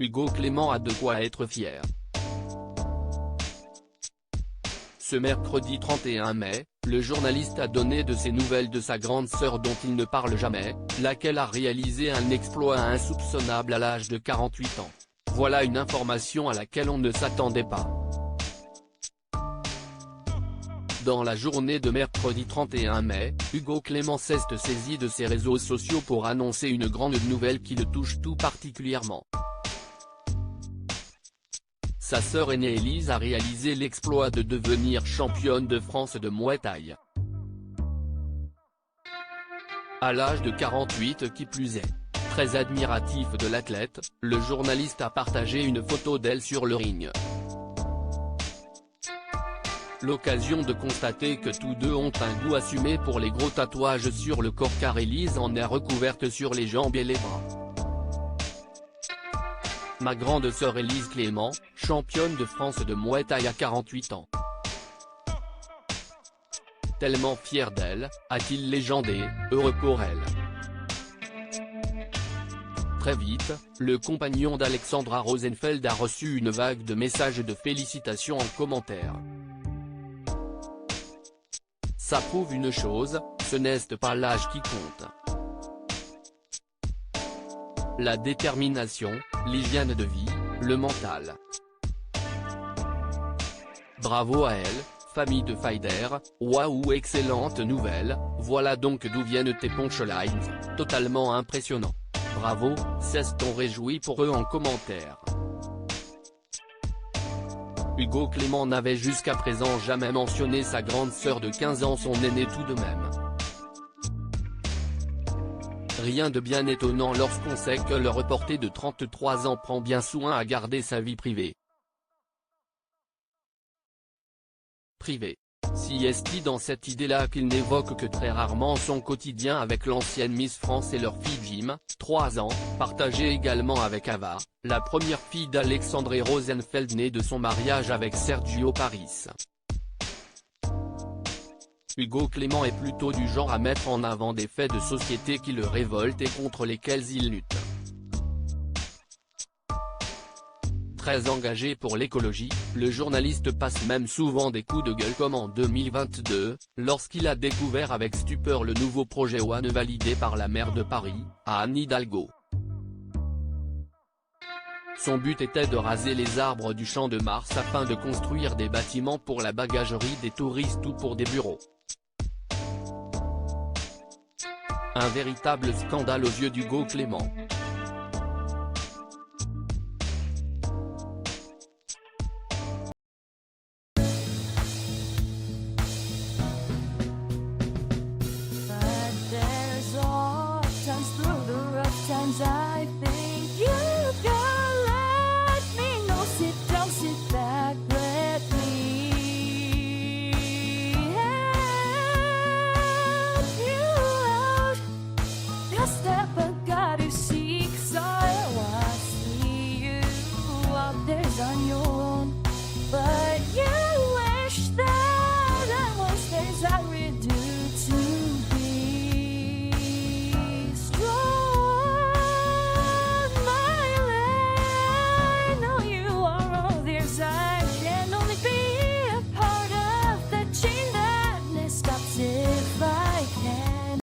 Hugo Clément a de quoi être fier. Ce mercredi 31 mai, le journaliste a donné de ses nouvelles de sa grande sœur dont il ne parle jamais, laquelle a réalisé un exploit insoupçonnable à l'âge de 48 ans. Voilà une information à laquelle on ne s'attendait pas. Dans la journée de mercredi 31 mai, Hugo Clément s'est saisi de ses réseaux sociaux pour annoncer une grande nouvelle qui le touche tout particulièrement. Sa sœur aînée Élise a réalisé l'exploit de devenir championne de France de Muay Thai. À l'âge de 48 qui plus est. Très admiratif de l'athlète, le journaliste a partagé une photo d'elle sur le ring. L'occasion de constater que tous deux ont un goût assumé pour les gros tatouages sur le corps car Élise en est recouverte sur les jambes et les bras. Ma grande sœur Élise Clément, championne de France de Muay Thai à 48 ans. Tellement fier d'elle, a-t-il légendé, heureux pour elle. Très vite, le compagnon d'Alexandra Rosenfeld a reçu une vague de messages de félicitations en commentaire. Ça prouve une chose, ce n'est pas l'âge qui compte. La détermination, l'hygiène de vie, le mental. Bravo à elle, famille de Fighter, waouh excellente nouvelle, voilà donc d'où viennent tes punchlines, totalement impressionnant. Bravo, s'est-on réjoui pour eux en commentaire. Hugo Clément n'avait jusqu'à présent jamais mentionné sa grande sœur de 15 ans, son aînée tout de même. Rien de bien étonnant lorsqu'on sait que le reporter de 33 ans prend bien soin à garder sa vie privée. Si est dans cette idée-là qu'il n'évoque que très rarement son quotidien avec l'ancienne Miss France et leur fille Jim, 3 ans, partagée également avec Ava, la première fille d'Alexandre Rosenfeld née de son mariage avec Sergio Paris. Hugo Clément est plutôt du genre à mettre en avant des faits de société qui le révoltent et contre lesquels il lutte. Très engagé pour l'écologie, le journaliste passe même souvent des coups de gueule comme en 2022, lorsqu'il a découvert avec stupeur le nouveau projet One validé par la maire de Paris, Anne Hidalgo. Son but était de raser les arbres du Champ de Mars afin de construire des bâtiments pour la bagagerie des touristes ou pour des bureaux. Un véritable scandale aux yeux d'Hugo Clément.